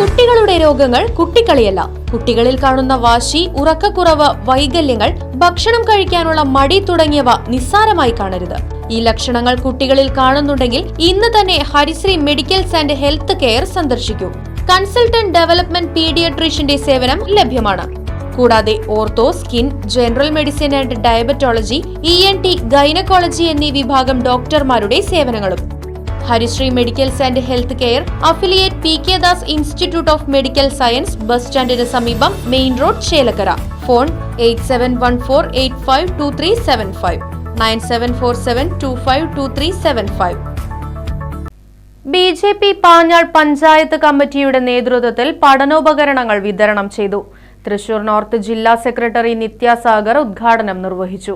കുട്ടികളുടെ രോഗങ്ങൾ കുട്ടിക്കളിയല്ല. കുട്ടികളിൽ കാണുന്ന വാശി, ഉറക്കക്കുറവ്, വൈകല്യങ്ങൾ, ഭക്ഷണം കഴിക്കാനുള്ള മടി തുടങ്ങിയവ നിസ്സാരമായി കാണരുത്. ഈ ലക്ഷണങ്ങൾ കുട്ടികളിൽ കാണുന്നുണ്ടെങ്കിൽ ഇന്ന് തന്നെ Harisree medicals and health care സന്ദർശിക്കൂ. കൺസൾട്ടന്റ് ഡെവലപ്മെന്റ് പീഡിയാട്രീഷ്യന്റെ സേവനം ലഭ്യമാണ്. കൂടാതെ ortho, skin, general medicine and diabetology, ENT, gynaecology എന്നീ വിഭാഗം ഡോക്ടർമാരുടെ സേവനങ്ങളും. Harisree medicals and health care, affiliate PK Das institute of medical science, bus സ്റ്റാൻഡിന് സമീപം, main road, Chelakkara. Phone 8714852375 9747252375. BJP Panjal panchayat കമ്മിറ്റിയുടെ നേതൃത്വത്തിൽ പഠനോപകരണങ്ങൾ വിതരണം ചെയ്തു. തൃശൂർ നോർത്ത് ജില്ലാ സെക്രട്ടറി നിത്യാസാഗർ ഉദ്ഘാടനം നിർവഹിച്ചു.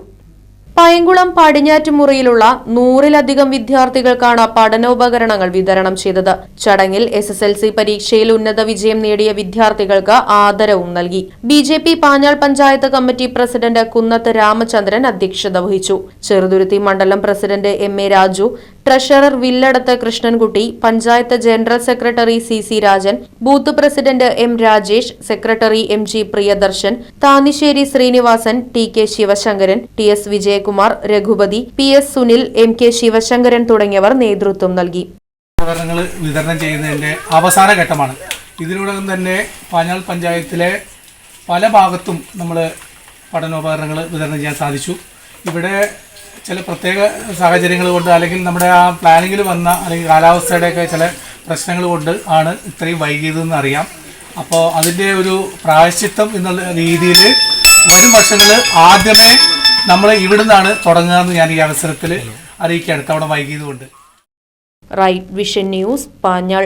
പയങ്കുളം പടിഞ്ഞാറ്റുമുറിയിലുള്ള 100-ലധികം വിദ്യാർത്ഥികൾക്കാണ് പഠനോപകരണങ്ങൾ വിതരണം ചെയ്തത്. ചടങ്ങിൽ SSLC പരീക്ഷയിൽ ഉന്നത വിജയം നേടിയ വിദ്യാർത്ഥികൾക്ക് ആദരവും നൽകി. BJP Panjal panchayat committee president Kunnath Ramachandran അധ്യക്ഷത വഹിച്ചു. ചെറുതുരുത്തി മണ്ഡലം president MA Raju, treasurer Villadath Krishnankutty, panchayat general secretary CC Rajan, booth president M Rajesh, secretary MG Priyadarshan, Thanniserry Srinivasan, TK Sivasankaran, TS Vijayakumar, Raghupathi, PS Sunil, MK Sivasankaran തുടങ്ങിയവർ നേതൃത്വം നൽകി. ഉപകരണങ്ങൾ വിതരണം ചെയ്യുന്നതിന്റെ അവസാന ഘട്ടമാണ്. ഇതിനോടകം തന്നെ പാഞ്ഞാൾ പഞ്ചായത്തിലെ പല ഭാഗത്തും നമ്മൾ പഠനോപകരണങ്ങൾ വിതരണം ചെയ്യാൻ സാധിച്ചു. ഇവിടെ ചില പ്രത്യേക സാഹചര്യങ്ങൾ കൊണ്ട്, അല്ലെങ്കിൽ നമ്മുടെ ആ പ്ലാനിങ്ങിൽ വന്ന, അല്ലെങ്കിൽ കാലാവസ്ഥയുടെയൊക്കെ ചില പ്രശ്നങ്ങൾ കൊണ്ട് ആണ് ഇത്രയും വൈകിയതെന്ന് അറിയാം. അപ്പോൾ അതിൻ്റെ ഒരു പ്രായശ്ചിത്തം എന്നുള്ള രീതിയിൽ വരും വർഷങ്ങളിൽ ആദ്യമേ നമ്മൾ ഇവിടുന്നാണ് തുടങ്ങുകയെന്ന് ഞാൻ ഈ അവസരത്തിൽ അറിയിക്കുകയാണ്, തവണ വൈകിയതുകൊണ്ട്. Right vision news, Panjal.